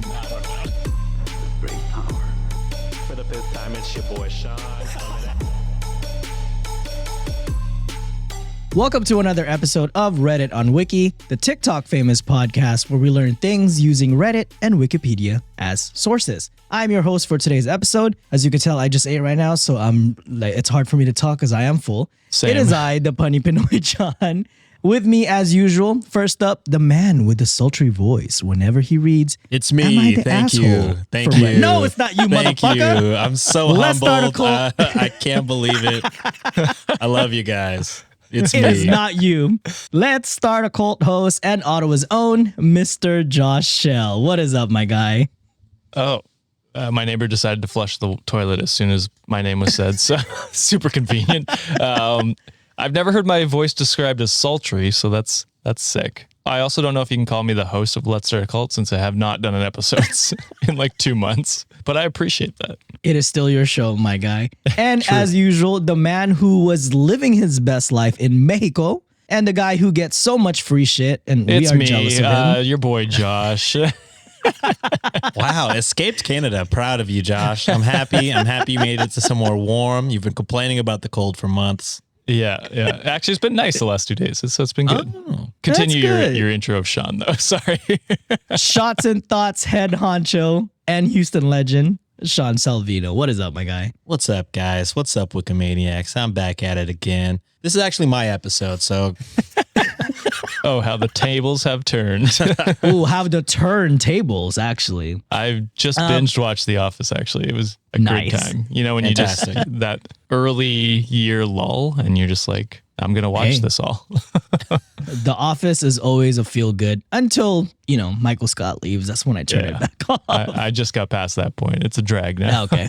fucking, I don't know. Great power. For the fifth time, it's your boy Sean. Welcome to another episode of Reddit on Wiki, the TikTok famous podcast where we learn things using Reddit and Wikipedia as sources. I'm your host for today's episode. As you can tell, I just ate right now, so it's hard for me to talk because I am full. Same. It is I, the punny Pinoy John. With me, as usual, first up, the man with the sultry voice. Whenever he reads, it's me. Am I the Thank asshole you. Thank for you. Reddit? No, it's not you, Thank motherfucker. you. I'm so Let's start a humbled. cult. I can't believe it. I love you guys. It's It me. is not you. Let's start a cult host and Ottawa's own Mr. Josh Shell. What is up, my guy? Oh, my neighbor decided to flush the toilet as soon as my name was said. So super convenient. I've never heard my voice described as sultry, so that's sick. I also don't know if you can call me the host of Let's Start a Cult since I have not done an episode in like 2 months, but I appreciate that. It is still your show, my guy. And as usual, the man who was living his best life in Mexico and the guy who gets so much free shit, and It's we are me, jealous of him. your boy Josh. Wow, escaped Canada. Proud of you, Josh. I'm happy. I'm happy you made it to somewhere warm. You've been complaining about the cold for months. Yeah. Actually, it's been nice the last 2 days, so it's been good. Oh, Continue that's good. your intro of Sean, though. Sorry. Shots and Thoughts head honcho and Houston legend, Sean Salvino. What is up, my guy? What's up, guys? What's up, Wikimaniacs? I'm back at it again. This is actually my episode, so... Oh, how the tables have turned. Ooh, have the turntables, actually. I've just binge watched The Office, actually. It was a Nice. great time. You know, when Fantastic. you just, that early year lull, and you're just like, I'm going to watch Hey. this all. The Office is always a feel good until, Michael Scott leaves. That's when I turn it back off. I just got past that point. It's a drag now. Okay,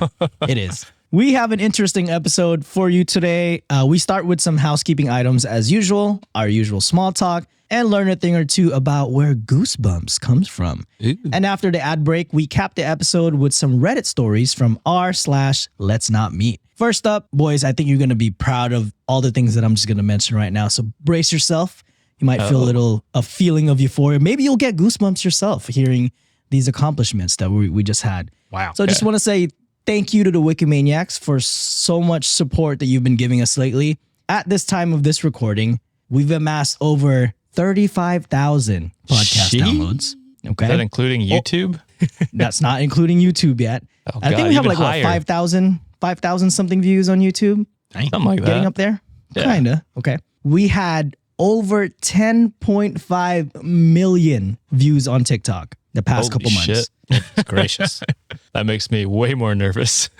it is. We have an interesting episode for you today. We start with some housekeeping items as usual, our usual small talk, and learn a thing or two about where Goosebumps comes from. Ooh. And after the ad break, we cap the episode with some Reddit stories from r/letsnotmeet. First up, boys, I think you're going to be proud of all the things that I'm just going to mention right now. So brace yourself. You might feel a feeling of euphoria. Maybe you'll get goosebumps yourself hearing these accomplishments that we just had. Wow. So I just want to say thank you to the Wikimaniacs for so much support that you've been giving us lately. At this time of this recording, we've amassed over 35,000 podcast Sheesh. downloads. Okay. Is that including YouTube? That's not including YouTube yet. Oh, I think God, we have even like higher. 5,000 something views on YouTube. Something like that. Getting up there? Yeah. Kinda. Okay. We had over 10.5 million views on TikTok the past Holy couple months. shit. Gracious. That makes me way more nervous.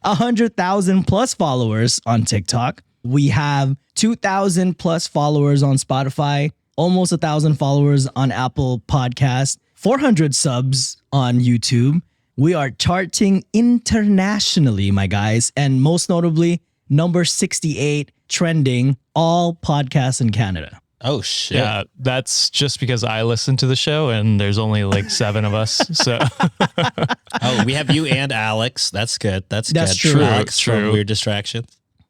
100,000 plus followers on TikTok. We have 2,000 plus followers on Spotify, almost 1,000 followers on Apple Podcasts, 400 subs on YouTube. We are charting internationally, my guys, and most notably, number 68 trending all podcasts in Canada. Oh, shit. Yeah, that's just because I listen to the show and there's only like 7 of us. So, Oh, we have you and Alex. That's good. That's That's good. true. Alex True. from Weird Distractions.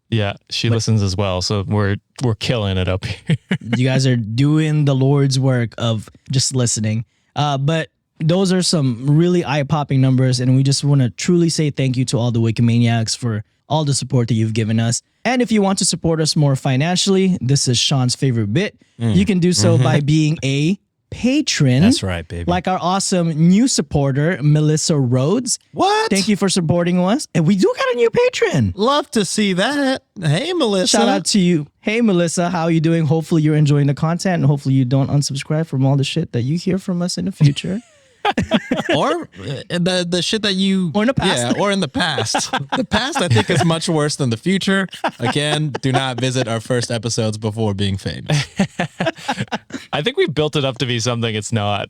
yeah, she listens as well. So we're killing it up here. You guys are doing the Lord's work of just listening. But those are some really eye-popping numbers, and we just want to truly say thank you to all the Wikimaniacs for all the support that you've given us. And if you want to support us more financially, this is Sean's favorite bit. You can do so by being a patron. That's right, baby. Like our awesome new supporter, Melissa Rhodes. What? Thank you for supporting us. And we do got a new patron. Love to see that. Hey, Melissa. Shout out to you. Hey, Melissa, how are you doing? Hopefully you're enjoying the content, and hopefully you don't unsubscribe from all the shit that you hear from us in the future. Or the shit that you... Or in the past. Yeah, or in the past. The past, I think, is much worse than the future. Again, do not visit our first episodes before being famous. I think we built it up to be something it's not.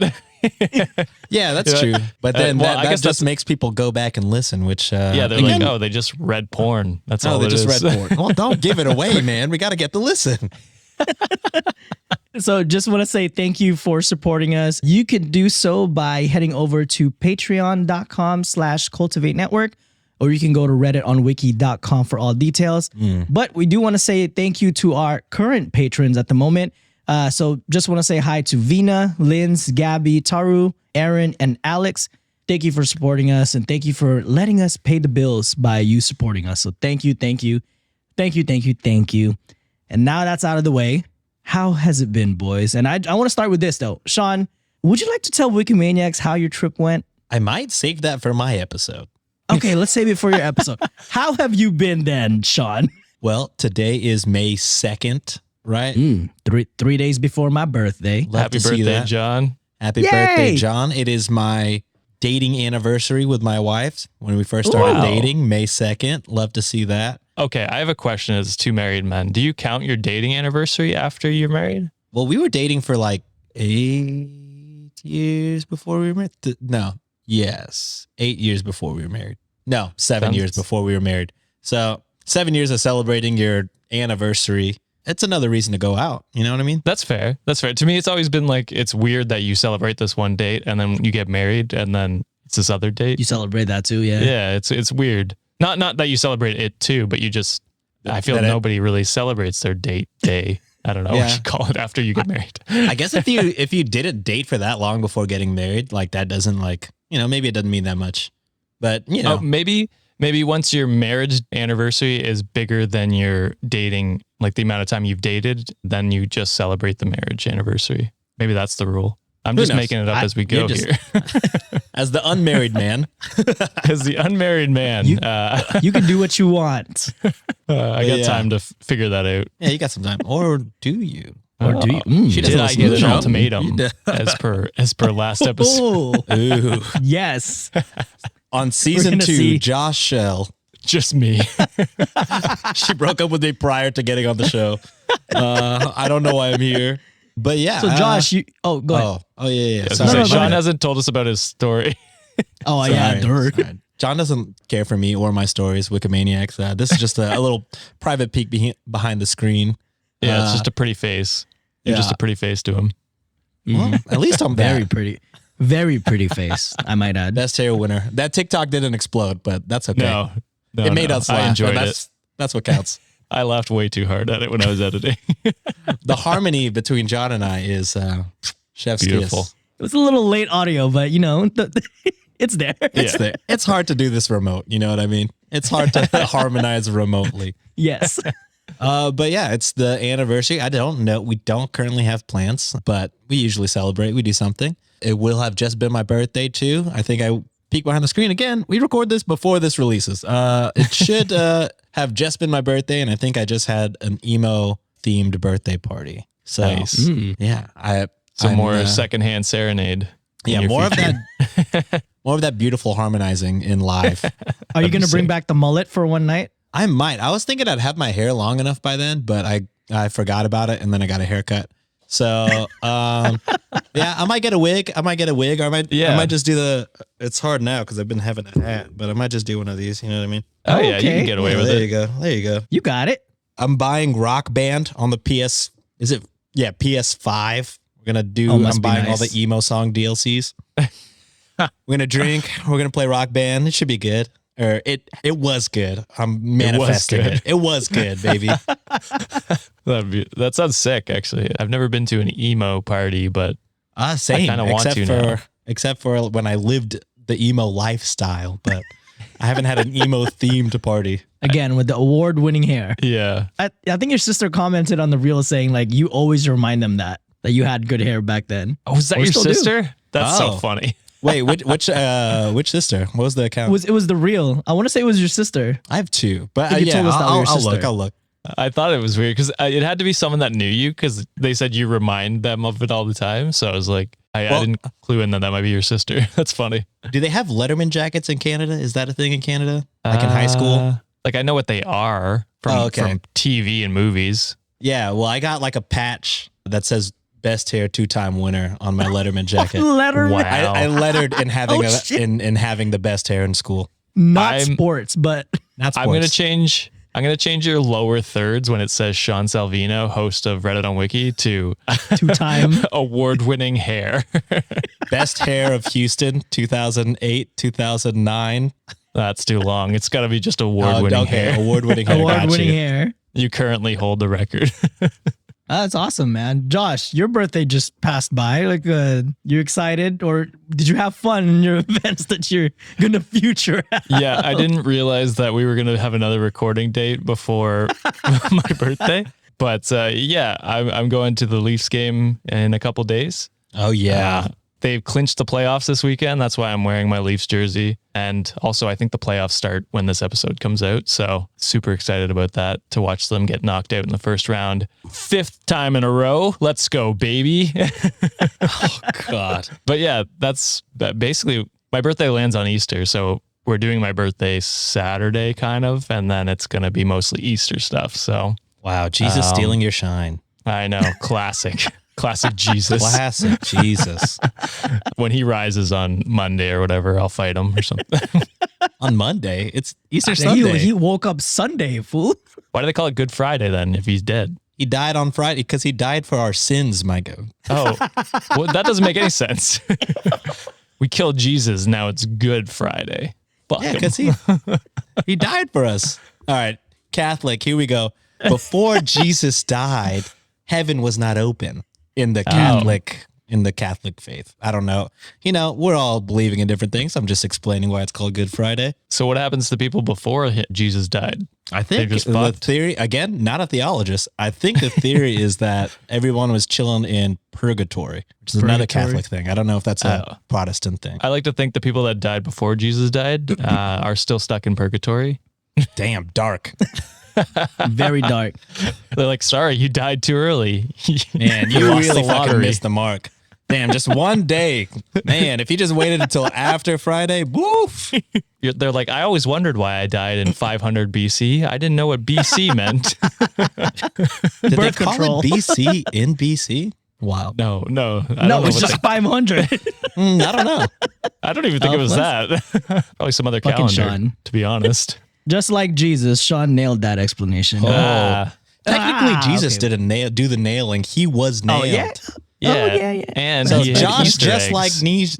Yeah, that's true. But then well, I that guess just that's- makes people go back and listen, which... Yeah, they're again, like, oh, they just read porn. That's all they it just is. read porn. Well, don't give it away, man. We got to get to listen. So just want to say thank you for supporting us. You can do so by heading over to patreon.com/cultivate network, or you can go to redditonwiki.com for all details. But we do want to say thank you to our current patrons at the moment. So just want to say hi to Vina, Linz, Gabby, Taru, Aaron, and Alex. Thank you for supporting us, and thank you for letting us pay the bills by you supporting us. So thank you, thank you, thank you, thank you, thank you. And now that's out of the way, how has it been, boys? And I want to start with this, though. Sean, would you like to tell Wikimaniacs how your trip went? I might save that for my episode. Okay, let's save it for your episode. How have you been then, Sean? Well, today is May 2nd, right? Three days before my birthday. Love Happy to see birthday, that. John. Happy Yay! birthday, John. It is my dating anniversary with my wife when we first started Wow. dating, May 2nd. Love to see that. Okay, I have a question as two married men. Do you count your dating anniversary after you're married? Well, we were dating for like 8 years before we were married. No, yes. 8 years before we were married. No, 7 years before we were married. So 7 years of celebrating your anniversary. It's another reason to go out. You know what I mean? That's fair. That's fair. To me, it's always been like, it's weird that you celebrate this one date and then you get married and then it's this other date. You celebrate that too, yeah? Yeah, it's weird. Not that you celebrate it too, but you just, I feel That it- nobody really celebrates their date day. I don't know Yeah. what you call it after you get married. I guess if you didn't date for that long before getting married, like that doesn't like, maybe it doesn't mean that much. But, Maybe once your marriage anniversary is bigger than your dating, like the amount of time you've dated, then you just celebrate the marriage anniversary. Maybe that's the rule. I'm Who just knows? making it up as we go just- here. as the unmarried man, As the unmarried man, You can do what you want. I got Yeah. time to figure that out. yeah, you got some time. Or do you? Or do you? She Did doesn't I listen get to the an show. ultimatum You did. as per last episode? Oh, Ooh. yes. On season gonna 2, see. Josh Shell. Just me. She broke up with me prior to getting on the show. I don't know why I'm here. But yeah. So Josh, you go ahead. Oh, yeah. I was Sorry. gonna say, go Sean ahead. hasn't told us about his story. Oh yeah, Sorry. dirt. Sorry. John doesn't care for me or my stories, Wikimaniacs. This is just a little private peek behind the screen. Yeah, it's just a pretty face. You're just yeah. a pretty face to him. Well, at least I'm Very that. very pretty face. I might add. Best hair winner. That TikTok didn't explode, but that's okay. No, It made us laugh. I enjoyed and it. That's what counts. I laughed way too hard at it when I was editing. The harmony between John and I is chef's Beautiful. kiss. It was a little late audio, but it's there. It's there. It's hard to do this remote. You know what I mean? It's hard to harmonize remotely. Yes. But yeah, it's the anniversary. I don't know. We don't currently have plans, but we usually celebrate. We do something. It will have just been my birthday too. I think I peek behind the screen again. We record this before this releases. It should have just been my birthday, and I think I just had an emo themed birthday party. So Nice. yeah, Some I'm, more secondhand serenade. in Yeah, your more future. of that. More of that beautiful harmonizing in live. Are you going to be bring sick. back the mullet for one night? I might. I was thinking I'd have my hair long enough by then, but I forgot about it, and then I got a haircut. So yeah, I might get a wig. Or I might just do the. It's hard now because I've been having a hat, but I might just do one of these. You know what I mean? Oh yeah, you Okay. can get away Yeah, with there it. you go. There you go. You got it. I'm buying Rock Band on the PS. Is it? Yeah, PS5. We're gonna do. Oh, must I'm be buying all nice. the emo song DLCs. We're gonna drink. We're gonna play Rock Band. It should be good. Or it was good. I'm manifesting good. it. It was good, baby. That sounds sick. Actually, I've never been to an emo party, but Same. kinda want except to for now. except for when I lived the emo lifestyle, but I haven't had an emo themed party. Again, with the award-winning hair. yeah, I think your sister commented on the reel saying like you always remind them that you had good hair back then. Oh, was that Or your still do. sister? That's so Oh. funny. Wait, which sister? What was the account? It was the reel. I want to say it was your sister. I have two, but think you yeah, told us that I'll, with your I'll look. sister. I'll look. I thought it was weird because it had to be someone that knew you because they said you remind them of it all the time. So I was like, I Well- didn't clue in that might be your sister. That's funny. Do they have Letterman jackets in Canada? Is that a thing in Canada? Like in high school? Like I know what they are from, Oh, okay. from TV and movies. Yeah. Well, I got like a patch that says "Best Hair 2-time winner" on my Letterman jacket. Letterman. Wow. I lettered in having Oh, shit. in having the best hair in school. Not I'm- sports, but Not I'm gonna sports. change. I'm gonna change your lower thirds when it says Sean Salvino, host of Reddit on Wiki, to 2-time. award-winning hair. Best hair of Houston, 2008, 2009. That's too long. It's got to be just award-winning hair. Award-winning hair. Award-winning Gotcha. hair. You currently hold the record. That's awesome, man. Josh, your birthday just passed by. Like, you excited, or did you have fun in your events that you're gonna future? Yeah, I didn't realize that we were going to have another recording date before my birthday. But yeah, I'm going to the Leafs game in a couple days. Oh, yeah. They've clinched the playoffs this weekend. That's why I'm wearing my Leafs jersey. And also, I think the playoffs start when this episode comes out. So super excited about that, to watch them get knocked out in the first round. 5th time in a row. Let's go, baby. Oh, God. But yeah, that's basically my birthday lands on Easter. So we're doing my birthday Saturday kind of, and then it's going to be mostly Easter stuff. So Wow, Jesus stealing your shine. I know. Classic. Classic Jesus. Classic Jesus. When he rises on Monday or whatever, I'll fight him or something. On Monday, it's Easter Sunday. He woke up Sunday, fool. Why do they call it Good Friday then if he's dead? He died on Friday because he died for our sins, Micah. Oh, well, that doesn't make any sense. We killed Jesus. Now it's Good Friday. Fuck Yeah, him. because he died for us. All right, Catholic, here we go. Before Jesus died, heaven was not open in the Catholic faith. I don't know. You know, we're all believing in different things. I'm just explaining why it's called Good Friday. So what happens to people before Jesus died? I think just the fucked. theory, again, not a theologist. I think the theory is that everyone was chilling in purgatory, which is another Purgatory. Catholic thing. I don't know if that's a Protestant thing. I like to think the people that died before Jesus died are still stuck in purgatory. Damn, dark. Very dark. They're like, sorry, you died too early. Man, you lost really the fucking lottery. missed the mark. Damn, just one day. Man, if you just waited until after Friday, woof. They're like, I always wondered why I died in 500 BC. I didn't know what BC meant. Did they Birth call control. it BC in BC? Wow. No. I No, don't know it's what just 500. I don't know. I don't even think it was that. Probably some other Fucking calendar, Sean. to be honest. Just like Jesus, Sean nailed that explanation. Technically, Jesus okay. didn't do the nailing. He was nailed. yeah? Yeah. Oh, yeah. And So he had Josh, Easter just eggs. like Niche.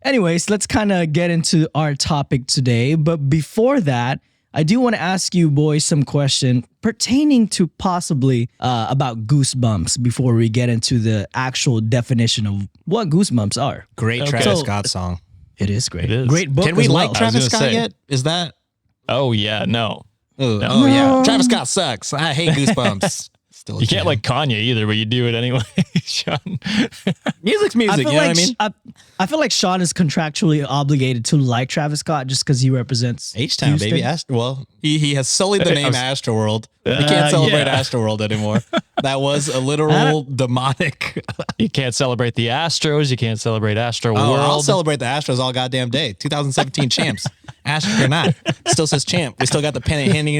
Anyways, let's kind of get into our topic today. But before that, I do want to ask you boys some question pertaining to possibly about Goosebumps before we get into the actual definition of what Goosebumps are. Great Okay. Travis So- Scott song. It is great. It is. Great book Can we as well. like Travis gonna Scott say. yet? Is that? Oh, yeah. No. Oh yeah, Travis Scott sucks. I hate Goosebumps. Still, a You can't jam. like Kanye either, but you do it anyway, Sean. music's I music. feel You know like what I mean? I feel like Sean is contractually obligated to like Travis Scott just because he represents H-Town, Houston. baby. Well, he has sullied the name Astroworld. We can't celebrate yeah. Astroworld anymore. That was a literal demonic. You can't celebrate the Astros. You can't celebrate Astro Oh, I'll World. celebrate the Astros all goddamn day. 2017 champs. Astros or not. Still says champ. We still got the pennant hanging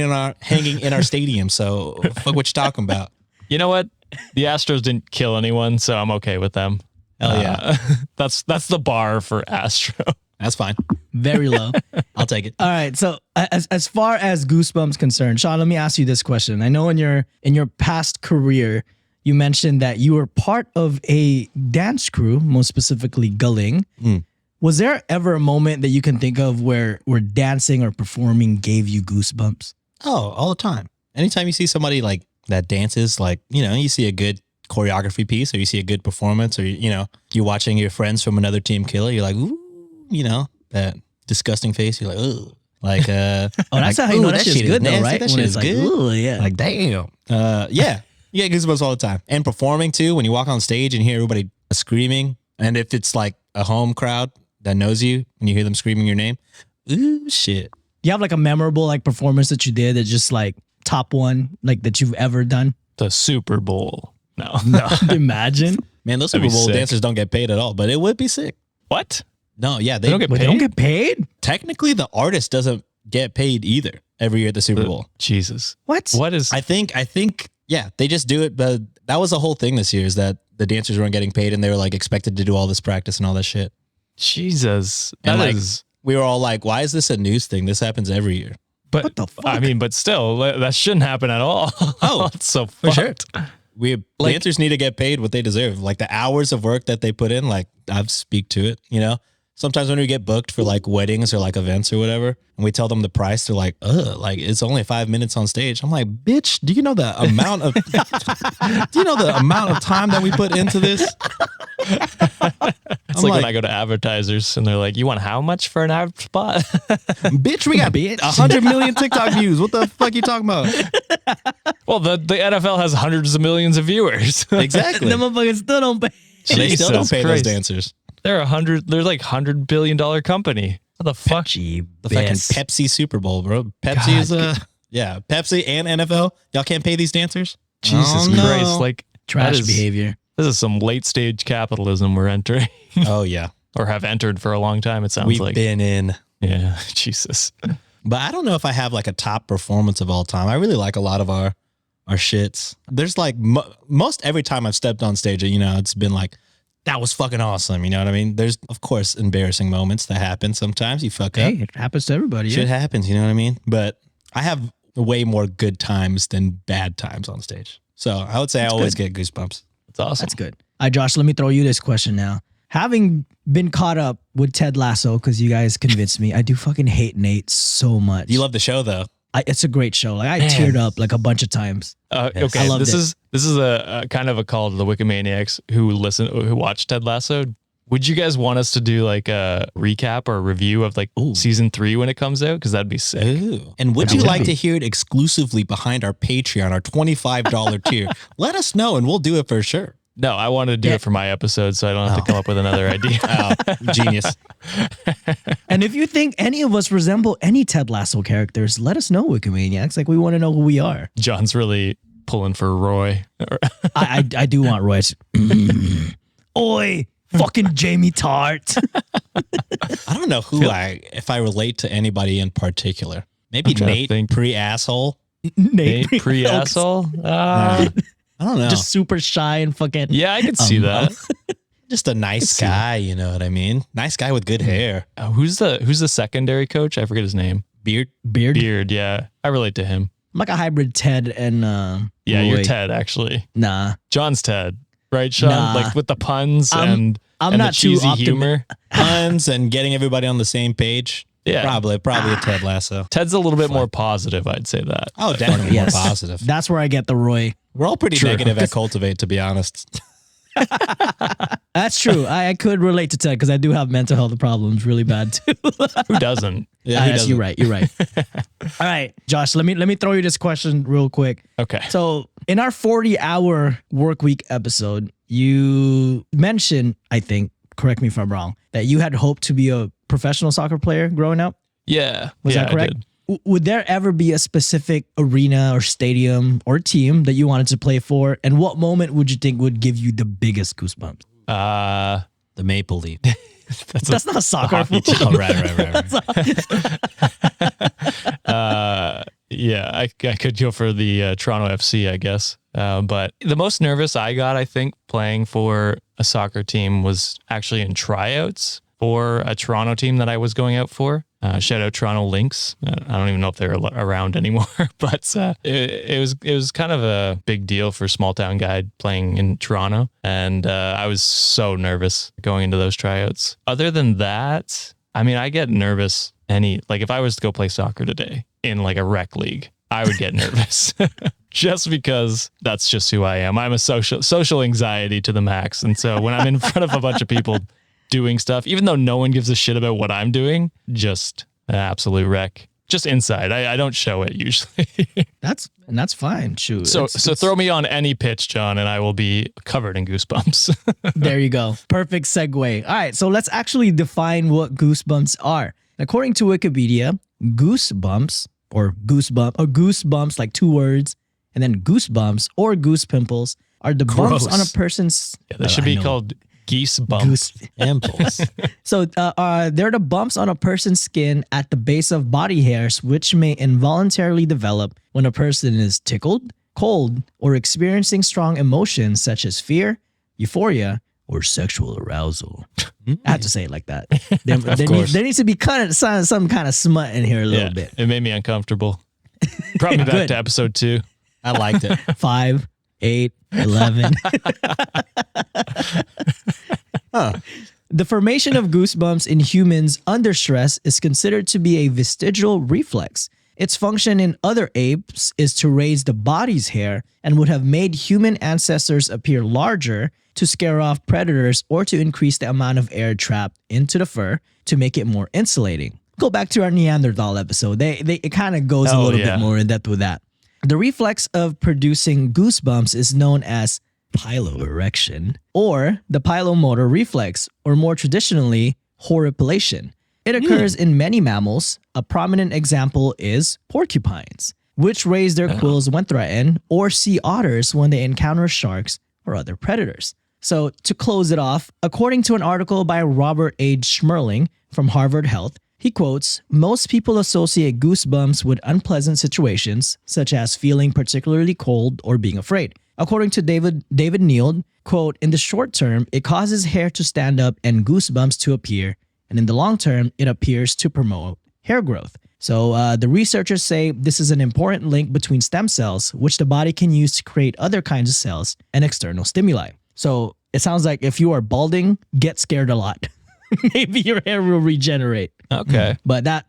in our stadium. So fuck what you talking about. You know what? The Astros didn't kill anyone, so I'm okay with them. Hell yeah. That's the bar for Astro. That's fine. Very low. I'll take it. All right. So as far as Goosebumps concerned, Sean, let me ask you this question. I know in your past career, you mentioned that you were part of a dance crew, most specifically Gulling. Was there ever a moment that you can think of where dancing or performing gave you goosebumps? Oh, all the time. Anytime you see somebody like that dances, like, you know, you see a good choreography piece or you see a good performance or, you know, you're watching your friends from another team kill it, you're like, ooh, you know, that disgusting face. You're like, ooh. Like, Oh, that's like, how you know ooh, that shit's shit is good though, nasty. right? That When shit it's is like, good. ooh, yeah. Like, damn. Yeah. You get goosebumps all the time. And performing too, when you walk on stage and you hear everybody screaming. And if it's like a home crowd that knows you and you hear them screaming your name, ooh, shit. Do you have like a memorable like performance that you did that just like top one like that you've ever done? The Super Bowl. No. Imagine. Man, those That'd Super be Bowl sick. dancers don't get paid at all, but it would be sick. What? No, yeah, They don't get But paid? they don't get paid? technically the artist doesn't get paid either every year at the Super Bowl. Jesus. What? What is... I think, yeah, they just do it. But that was the whole thing this year is that the dancers weren't getting paid and they were like expected to do all this practice and all that shit. Jesus. And That like, is... we were all like, why is this a news thing? This happens every year. But What the fuck? I mean, but still, that shouldn't happen at all. Oh, it's so for sure. fucked. Dancers need to get paid what they deserve. Like the hours of work that they put in, like I've speak to it, you know, sometimes when we get booked for like weddings or like events or whatever, and we tell them the price, they're like, like it's only 5 minutes on stage. I'm like, bitch, do you know the amount of time that we put into this? It's like when I go to advertisers and they're like, you want how much for an ad spot? Bitch, we got 100 million TikTok views. What the fuck you talking about? Well, the NFL has hundreds of millions of viewers. Exactly. The motherfuckers still don't pay. And they still don't Jesus pay Christ. those dancers. They're like $100 billion company. What the fuck? The fucking Pepsi Super Bowl, bro. Pepsi is Pepsi and NFL. Y'all can't pay these dancers? Jesus Christ. Like Trash behavior. This is some late stage capitalism we're entering. Oh yeah. Or have entered for a long time, it sounds We've like. been in. Yeah, Jesus. But I don't know if I have like a top performance of all time. I really like a lot of our shits. There's like most every time I've stepped on stage, it's been like, that was fucking awesome. You know what I mean? There's, of course, embarrassing moments that happen sometimes. You fuck up. Hey, it happens to everybody. Shit happens, you know what I mean? But I have way more good times than bad times on stage. So I would say I always get goosebumps. That's awesome. That's good. All right, Josh, let me throw you this question now. Having been caught up with Ted Lasso, because you guys convinced me, I do fucking hate Nate so much. You love the show, though. It's a great show. Like I teared up like a bunch of times. Okay, I loved this it. is a kind of a call to the Wikimaniacs who watch Ted Lasso. Would you guys want us to do like a recap or a review of like season 3 when it comes out? Because that'd be sick. Ooh. And would you like to hear it exclusively behind our Patreon, our $25 tier? Let us know and we'll do it for sure. No, I wanted to do it for my episode, so I don't have to come up with another idea. Genius. And if you think any of us resemble any Ted Lasso characters, let us know, Wikimaniacs. Like we want to know who we are. John's really pulling for Roy. I do want Royce. Oi, fucking Jamie Tart. I don't know if I relate to anybody in particular. Maybe trying to Nate think. pre-asshole. Nate Pre-asshole? I don't know. Just super shy and fucking. Yeah, I could see that. Just a nice guy, you know what I mean? Nice guy with good hair. Who's the secondary coach? I forget his name. Beard. Beard, yeah. I relate to him. I'm like a hybrid Ted and Yeah, Roy. you're Ted, actually. Nah. John's Ted, right, Sean? Nah. Like with the puns I'm and not the too cheesy humor. Puns and getting everybody on the same page. Yeah. Probably a Ted Lasso. Ted's a little bit more positive, I'd say that. Oh, definitely Yes. more positive. That's where I get the Roy. We're all pretty negative at Cultivate, to be honest. That's true. I could relate to Ted because I do have mental health problems really bad too. Who doesn't? Yeah, who Yes, doesn't? you're right. You're right. All right, Josh, let me throw you this question real quick. Okay. So in our 40-hour work week episode, you mentioned, I think, correct me if I'm wrong, that you had hoped to be a professional soccer player growing up. Yeah. Was that correct? I did. Would there ever be a specific arena or stadium or team that you wanted to play for? And what moment would you think would give you the biggest goosebumps? The Maple Leaf. That's not soccer. hockey fool. team. Oh, right. Yeah, I could go for the Toronto FC, I guess. But the most nervous I got, I think, playing for a soccer team was actually in tryouts for a Toronto team that I was going out for. Shout out Toronto Lynx. I don't even know if they're around anymore, but it was kind of a big deal for small town guy playing in Toronto, and I was so nervous going into those tryouts. Other than that, I mean, I get nervous if I was to go play soccer today in like a rec league, I would get nervous. Just because that's just who I am. I'm a social anxiety to the max, and so when I'm in front of a bunch of people doing stuff, even though no one gives a shit about what I'm doing, just an absolute wreck. Just inside. I don't show it usually. That's fine. Shoot. So It's- throw me on any pitch, John, and I will be covered in goosebumps. There you go. Perfect segue. All right, so let's actually define what goosebumps are. According to Wikipedia, goosebumps or goosebumps, like 2 words, and then goosebumps or goose pimples are the bumps Gross. on a person's. Yeah, they should be called geese bumps. Goose. Impulse. So they're the bumps on a person's skin at the base of body hairs, which may involuntarily develop when a person is tickled, cold, or experiencing strong emotions such as fear, euphoria, or sexual arousal. I have to say it like that. There needs to be some kind of smut in here a little bit. It made me uncomfortable. Brought me back Good. to episode 2. I liked it. 5, 8, 11. The formation of goosebumps in humans under stress is considered to be a vestigial reflex. Its function in other apes is to raise the body's hair and would have made human ancestors appear larger to scare off predators or to increase the amount of air trapped into the fur to make it more insulating. Go back to our Neanderthal episode. It kind of goes a little bit more in depth with that. The reflex of producing goosebumps is known as piloerection or the pilomotor reflex, or more traditionally, horripilation. It occurs in many mammals. A prominent example is porcupines, which raise their quills when threatened, or sea otters when they encounter sharks or other predators. So to close it off, according to an article by Robert H. Schmerling from Harvard Health, he quotes, "Most people associate goosebumps with unpleasant situations, such as feeling particularly cold or being afraid. According to David Neild, quote, in the short term, it causes hair to stand up and goosebumps to appear. And in the long term, it appears to promote hair growth." So the researchers say this is an important link between stem cells, which the body can use to create other kinds of cells, and external stimuli. So it sounds like if you are balding, get scared a lot. Maybe your hair will regenerate. Okay. But that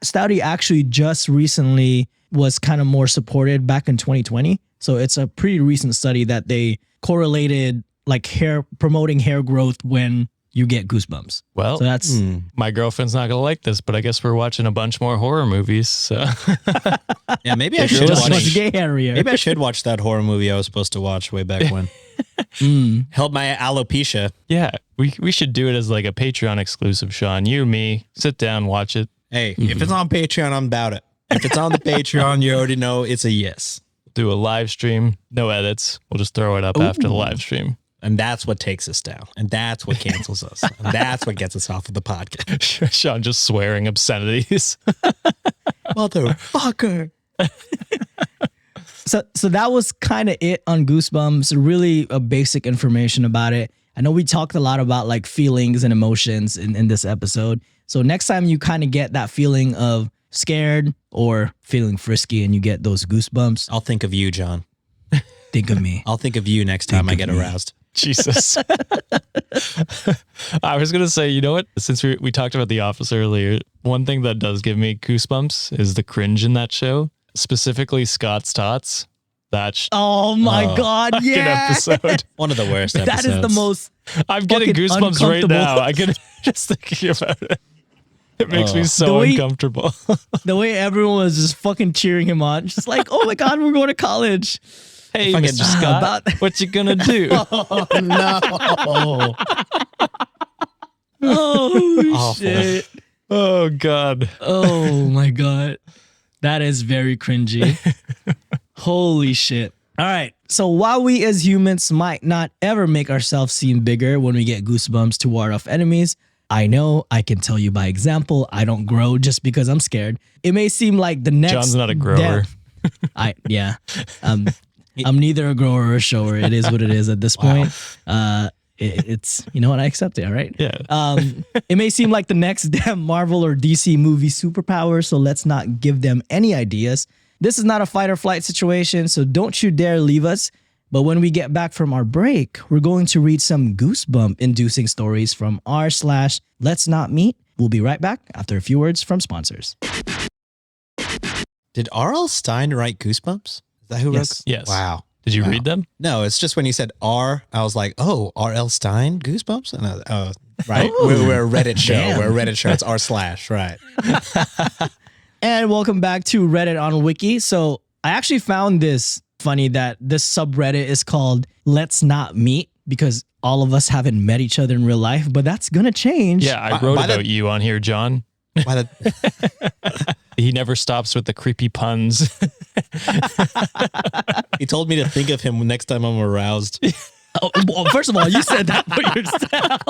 study actually just recently was kind of more supported back in 2020. So it's a pretty recent study that they correlated like promoting hair growth when you get goosebumps. Well, so that's my girlfriend's not going to like this, but I guess we're watching a bunch more horror movies. So Yeah, maybe I should just much watch. gay hairier. Maybe I should watch that horror movie I was supposed to watch way back when. Help my alopecia. yeah, we should do it as like a Patreon exclusive, Sean. You, me, sit down, watch it. Hey, if it's on Patreon, I'm about it. If it's on the Patreon, you already know it's a yes. Do a live stream, no edits. We'll just throw it up after the live stream. And that's what takes us down. And that's what cancels us. And that's what gets us off of the podcast. Sean just swearing obscenities. Motherfucker. So that was kind of it on Goosebumps. Really a basic information about it. I know we talked a lot about like feelings and emotions in this episode. So next time you kind of get that feeling of scared or feeling frisky and you get those goosebumps, I'll think of you, John. think of me. I'll think of you next time I of get me. aroused. Jesus. I was going to say, you know what? Since we talked about The Office earlier, one thing that does give me goosebumps is the cringe in that show, specifically Scott's Tots. Oh my God, Good yeah. episode. One of the worst episodes. That is the most I'm getting fucking goosebumps right uncomfortable. now. I can just thinking about it. It makes me The so way- uncomfortable. the way everyone was just fucking cheering him on. Just like, oh my God, we're going to college. Hey, Fucking Mr. Scott, about- what you gonna do? Oh no. Oh Awful. shit. Oh God. Oh my God. That is very cringy. Holy shit. All right. So while we as humans might not ever make ourselves seem bigger when we get goosebumps to ward off enemies, I know I can tell you by example, I don't grow just because I'm scared. It may seem like the next John's not a grower. Yeah. I'm neither a grower or a shower. It is what it is at this point. It's, you know what? I accept it. All right. Yeah. It may seem like the next damn Marvel or DC movie superpower, so let's not give them any ideas. This is not a fight or flight situation, so don't you dare leave us. But when we get back from our break, we're going to read some goosebump-inducing stories from r/letsnotmeet. We'll be right back after a few words from sponsors. Did R.L. Stein write Goosebumps? Is that who Yes. wrote? Yes. Wow. Did you read them? No, it's just when you said R, I was like, oh, R.L. Stein, Goosebumps? And right. Oh, We're a Reddit show. damn. We're a Reddit show. It's r/, right. And welcome back to Reddit on Wiki. So I actually found this funny that this subreddit is called Let's Not Meet because all of us haven't met each other in real life, but that's going to change. Yeah, I wrote by the- about you on here, John. Why the, He never stops with the creepy puns. he told me to think of him next time I'm aroused. Oh, well, first of all, you said that for yourself.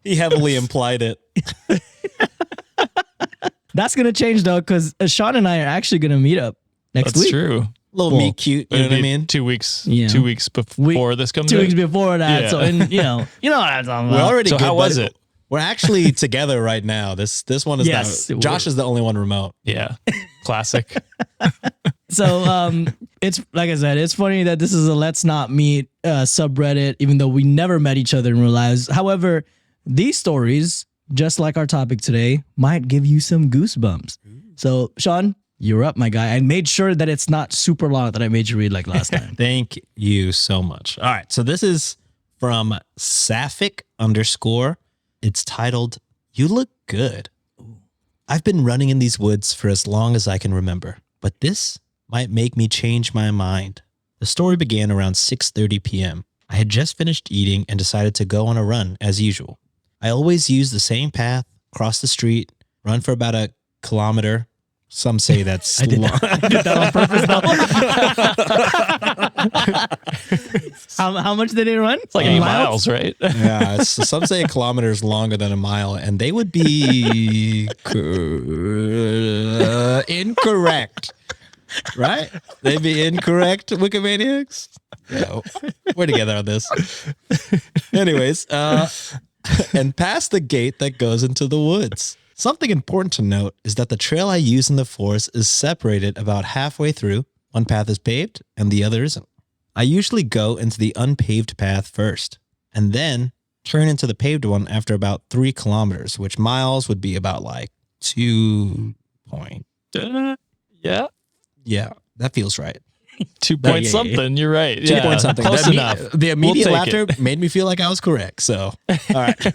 He heavily implied it. That's going to change though, because Sean and I are actually going to meet up next That's week. true. Little Well, meet cute, you know what I mean? 2 weeks. Yeah. 2 weeks before this comes 2 out. weeks before that. Yeah. So, and you know what I'm talking about. We're already So good how was buddies. it? We're actually together right now. This one is Yes, not, Josh is the only one remote. Yeah. Classic. So It's like I said, it's funny that this is a Let's Not Meet subreddit, even though we never met each other in real lives. However, these stories, just like our topic today, might give you some goosebumps. So, Sean, you're up, my guy. I made sure that it's not super long that I made you read like last time. Thank you so much. All right. So this is from Sapphic_. It's titled, "You Look Good." I've been running in these woods for as long as I can remember, but this might make me change my mind. The story began around 6:30 p.m. I had just finished eating and decided to go on a run as usual. I always use the same path, cross the street, run for about a kilometer. Some say that's I did long. that, I did that on purpose. How much did they run? It's like 8 miles, right? Yeah, so some say a kilometer is longer than a mile, and they would be incorrect, right? They'd be incorrect, Wikimaniacs. Yeah, we're together on this. Anyways, and past the gate that goes into the woods. Something important to note is that the trail I use in the forest is separated about halfway through. One path is paved and the other isn't. I usually go into the unpaved path first and then turn into the paved one after about 3 kilometers, which miles would be about like 2 point. Yeah. Yeah, that feels right. 2 point something. You're right. 2 Yeah, point something. Close enough. The immediate We'll take laughter made me feel like I was correct. So, all right.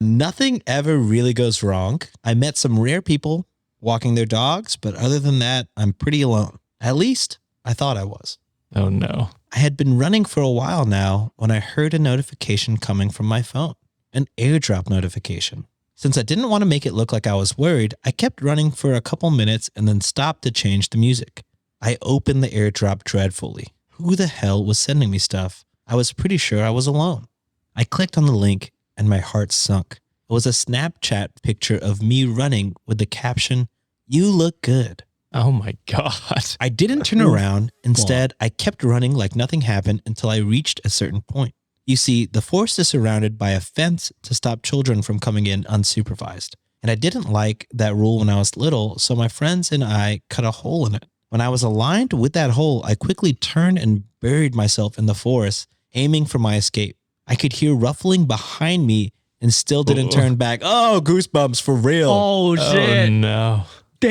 Nothing ever really goes wrong. I met some rare people walking their dogs, but other than that, I'm pretty alone. At least I thought I was. Oh, no. I had been running for a while now when I heard a notification coming from my phone, an airdrop notification. Since I didn't want to make it look like I was worried, I kept running for a couple minutes and then stopped to change the music. I opened the airdrop dreadfully. Who the hell was sending me stuff? I was pretty sure I was alone. I clicked on the link and my heart sunk. It was a Snapchat picture of me running with the caption, "You look good." Oh, my God. I didn't turn around. Instead, I kept running like nothing happened until I reached a certain point. You see, the forest is surrounded by a fence to stop children from coming in unsupervised. And I didn't like that rule when I was little, so my friends and I cut a hole in it. When I was aligned with that hole, I quickly turned and buried myself in the forest, aiming for my escape. I could hear ruffling behind me and still didn't turn back. Oh, goosebumps for real. Oh, shit. Oh, no.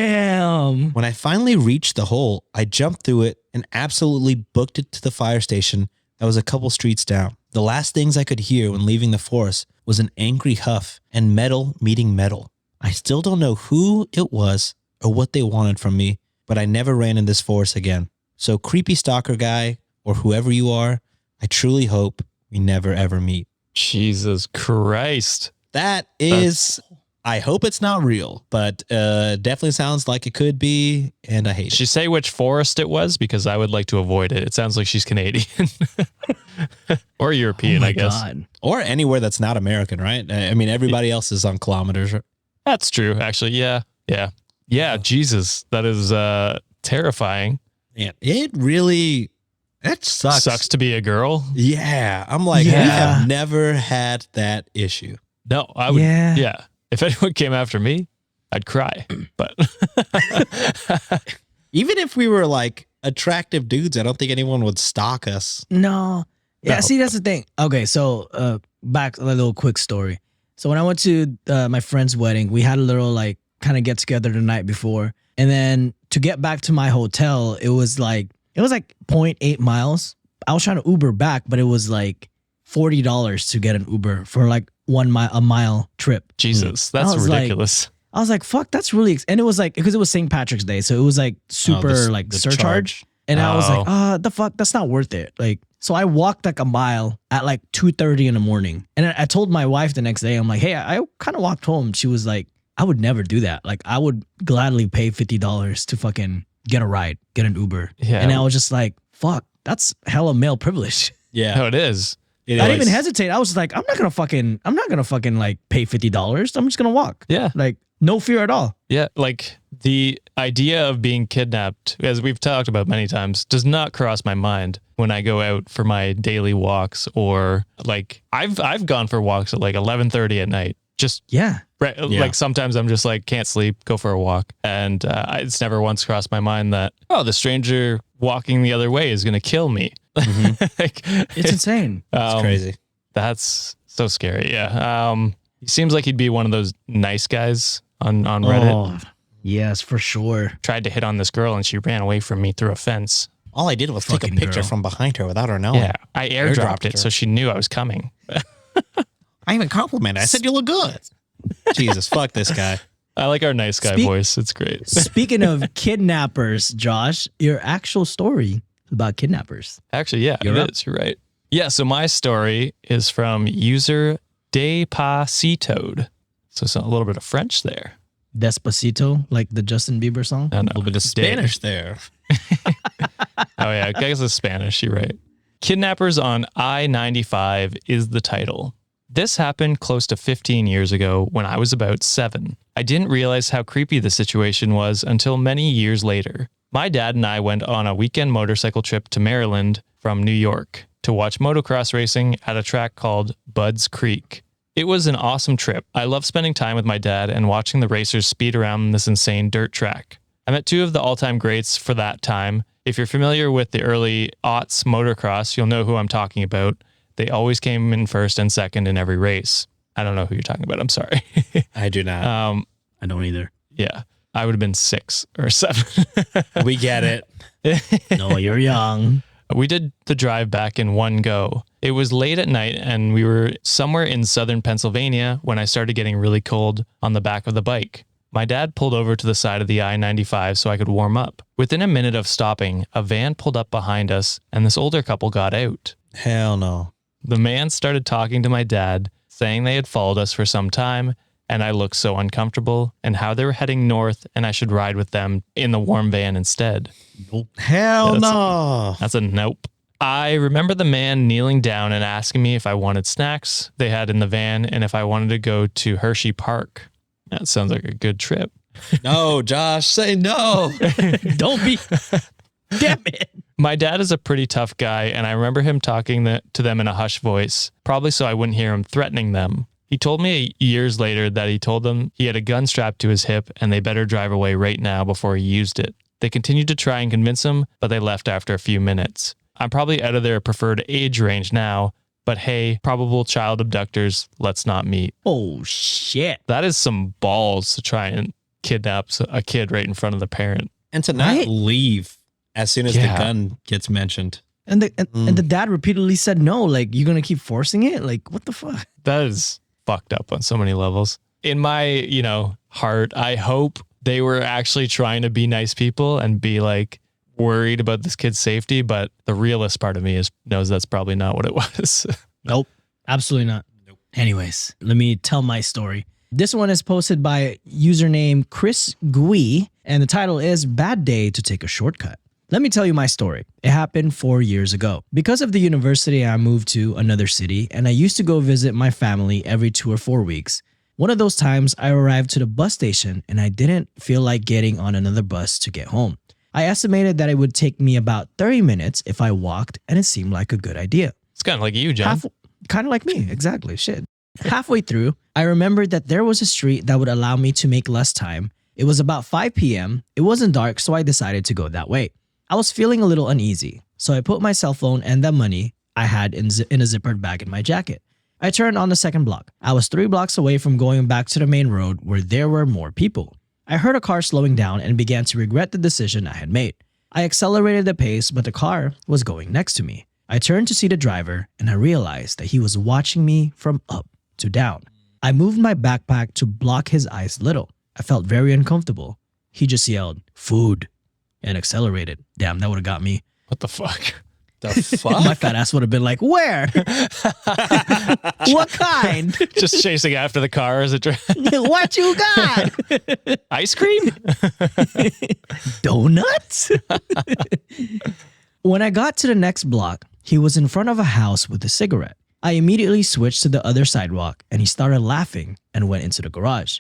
Damn. When I finally reached the hole, I jumped through it and absolutely booked it to the fire station that was a couple streets down. The last things I could hear when leaving the forest was an angry huff and metal meeting metal. I still don't know who it was or what they wanted from me, but I never ran in this forest again. So creepy stalker guy or whoever you are, I truly hope we never ever meet. Jesus Christ. That is, I hope it's not real, but definitely sounds like it could be, and I hate Did it. she say which forest it was? Because I would like to avoid it. It sounds like she's Canadian. Or European, Oh my I guess. God. Or anywhere that's not American, right? I mean, everybody else is on kilometers. That's true, actually. Yeah. Yeah. Yeah. Jesus. That is terrifying. Man, it really, it sucks. Sucks to be a girl. Yeah. I'm like, we Yeah. have never had that issue. No, I would. Yeah. Yeah. If anyone came after me, I'd cry. But Even if we were like attractive dudes, I don't think anyone would stalk us. No. Yeah, No. see, that's the thing. Okay, so back a little quick story. So when I went to my friend's wedding, we had a little like kind of get together the night before. And then to get back to my hotel, it was like 0.8 miles. I was trying to Uber back, but it was like $40 to get an Uber for like a mile trip. Jesus, I that's was like- ridiculous. I was like, fuck, that's really, and it was like, because it was St. Patrick's Day. So it was like super the surcharge. charge. And I was like, Oh. the fuck, that's not worth it. Like, so I walked like a mile at like 2:30 in the morning. And I told my wife the next day, I'm like, hey, I kind of walked home. She was like, I would never do that. Like, I would gladly pay $50 to fucking get a ride, get an Uber. Yeah. And I was just like, fuck, that's hella male privilege. Yeah. No, it is. It I is. didn't even hesitate. I was just like, I'm not gonna fucking like pay $50. I'm just gonna walk. Yeah. Like, no fear at all. Yeah, like the idea of being kidnapped, as we've talked about many times, does not cross my mind when I go out for my daily walks, or like I've gone for walks at like 11:30 at night. Just Yeah. right, like sometimes I'm just like can't sleep, go for a walk, and it's never once crossed my mind that the stranger walking the other way is going to kill me. Like, It's insane. It's crazy. That's so scary. Yeah. He seems like he'd be one of those nice guys on Reddit. Oh, yes, for sure. Tried to hit on this girl and she ran away from me through a fence. All I did was take a Fucking picture girl. from behind her without her knowing. Yeah. I airdropped it her. so she knew I was coming. I even complimented. I said, you look good. Jesus, fuck this guy. I like our nice guy voice. It's great. Speaking of kidnappers, Josh, your actual story about kidnappers. Actually, yeah, You're it up. is. You're right. Yeah, so my story is from user Despacitoed. So it's a little bit of French there. Despacito, like the Justin Bieber song. No, A little bit of Spanish there. Oh, yeah, I guess it's Spanish. You're right. Kidnappers on I-95 is the title. This happened close to 15 years ago when I was about 7. I didn't realize how creepy the situation was until many years later. My dad and I went on a weekend motorcycle trip to Maryland from New York to watch motocross racing at a track called Budds Creek. It was an awesome trip. I love spending time with my dad and watching the racers speed around this insane dirt track. I met 2 of the all-time greats for that time. If you're familiar with the early aughts motocross, you'll know who I'm talking about. They always came in first and second in every race. I don't know who you're talking about. I'm sorry. I do not. I don't either. Yeah, I would have been 6 or 7. We get it. No, you're young. We did the drive back in one go. It was late at night and we were somewhere in southern Pennsylvania when I started getting really cold on the back of the bike. My dad pulled over to the side of the I-95 so I could warm up. Within a minute of stopping, a van pulled up behind us and this older couple got out. Hell no. The man started talking to my dad, saying they had followed us for some time, and I looked so uncomfortable, and how they were heading north, and I should ride with them in the warm van instead. Hell no. That's a nope. I remember the man kneeling down and asking me if I wanted snacks they had in the van, and if I wanted to go to Hershey Park. That sounds like a good trip. No, Josh, say no. Don't be. Damn it. My dad is a pretty tough guy, and I remember him talking to them in a hushed voice, probably so I wouldn't hear him threatening them. He told me years later that he told them he had a gun strapped to his hip and they better drive away right now before he used it. They continued to try and convince him, but they left after a few minutes. I'm probably out of their preferred age range now, but hey, probable child abductors, let's not meet. Oh, shit. That is some balls to try and kidnap a kid right in front of the parent. And to not Right? leave as soon as Yeah. the gun gets mentioned. And the dad repeatedly said no. Like, you're going to keep forcing it? Like, what the fuck? That is fucked up on so many levels. In my, heart, I hope they were actually trying to be nice people and be like worried about this kid's safety. But the realist part of me knows that's probably not what it was. Nope. Absolutely not. Nope. Anyways, let me tell my story. This one is posted by username Chris Gui, and the title is Bad Day to Take a Shortcut. Let me tell you my story. It happened 4 years ago. Because of the university, I moved to another city, and I used to go visit my family every 2 or 4 weeks. One of those times, I arrived to the bus station, and I didn't feel like getting on another bus to get home. I estimated that it would take me about 30 minutes if I walked, and it seemed like a good idea. It's kind of like you, John. Kind of like me, exactly. Shit. Halfway through, I remembered that there was a street that would allow me to make less time. It was about 5 p.m. It wasn't dark, so I decided to go that way. I was feeling a little uneasy, so I put my cell phone and the money I had in a zippered bag in my jacket. I turned on the second block. I was 3 blocks away from going back to the main road where there were more people. I heard a car slowing down and began to regret the decision I had made. I accelerated the pace, but the car was going next to me. I turned to see the driver, and I realized that he was watching me from up to down. I moved my backpack to block his eyes a little. I felt very uncomfortable. He just yelled, "Food," and accelerated. Damn, that would have got me. What the fuck? The fuck? My fat ass would have been like, "Where? What kind? Just chasing after the car as it What you got? ice cream? Donuts?" When I got to the next block, he was in front of a house with a cigarette. I immediately switched to the other sidewalk and he started laughing and went into the garage.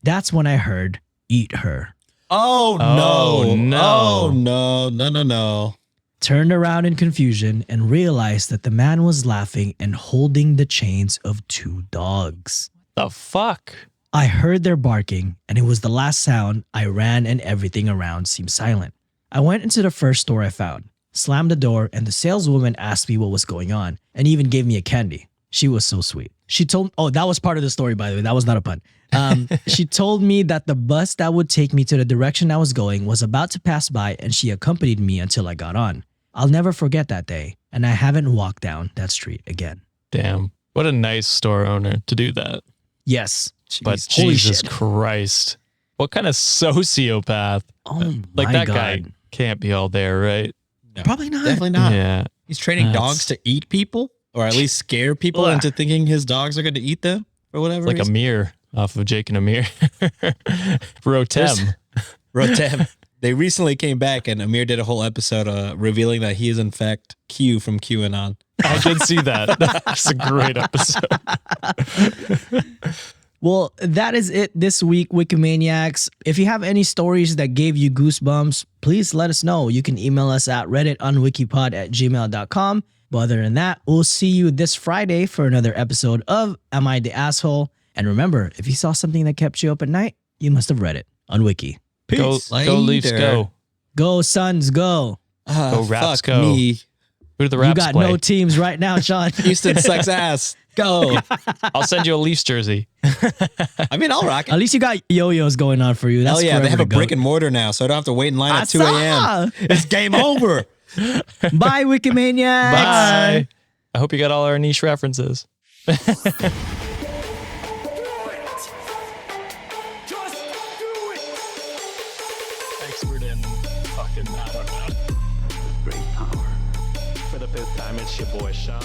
That's when I heard, "Eat her." Oh, Oh, no. no. Oh, no. No, no, no. Turned around in confusion and realized that the man was laughing and holding the chains of 2 dogs. The fuck? I heard their barking and it was the last sound. I ran and everything around seemed silent. I went into the first store I found. slammed the door, and the saleswoman asked me what was going on and even gave me a candy. She was so sweet. She told, oh, that was part of the story, by the way. That was not a pun. She told me that the bus that would take me to the direction I was going was about to pass by, and she accompanied me until I got on. I'll never forget that day, and I haven't walked down that street again. Damn. What a nice store owner to do that. Yes. But Holy Jesus shit. Christ. What kind of sociopath? Oh Like my that God. guy can't be all there, right? No, Probably not. Definitely not. Yeah. He's training That's- dogs to eat people, or at least scare people Ugh. into thinking his dogs are going to eat them or whatever. Like Amir off of Jake and Amir. Rotem. Rotem. They recently came back, and Amir did a whole episode revealing that he is in fact Q from QAnon. I did see that. That's a great episode. Well, that is it this week, Wikimaniacs. If you have any stories that gave you goosebumps, please let us know. You can email us at redditonwikipod@gmail.com. But other than that, we'll see you this Friday for another episode of Am I the Asshole? And remember, if you saw something that kept you up at night, you must have read it on Wiki. Go Leafs, Later. go. Go Suns, go. Go Raps, Fuck go. me. Who do the You Raps got play? no teams right now, Sean. Houston sucks ass. Go. I'll send you a Leafs jersey. I mean, I'll rock At it. least you got yo-yos going on for you. That's Hell yeah, they forever have a to go. brick and mortar now, so I don't have to wait in line I at 2 a.m. saw. It's game over. Bye, Wikimaniacs. Bye. I hope you got all our niche references. Expert in fucking, I don't know. For the fifth time, it's your boy Sean.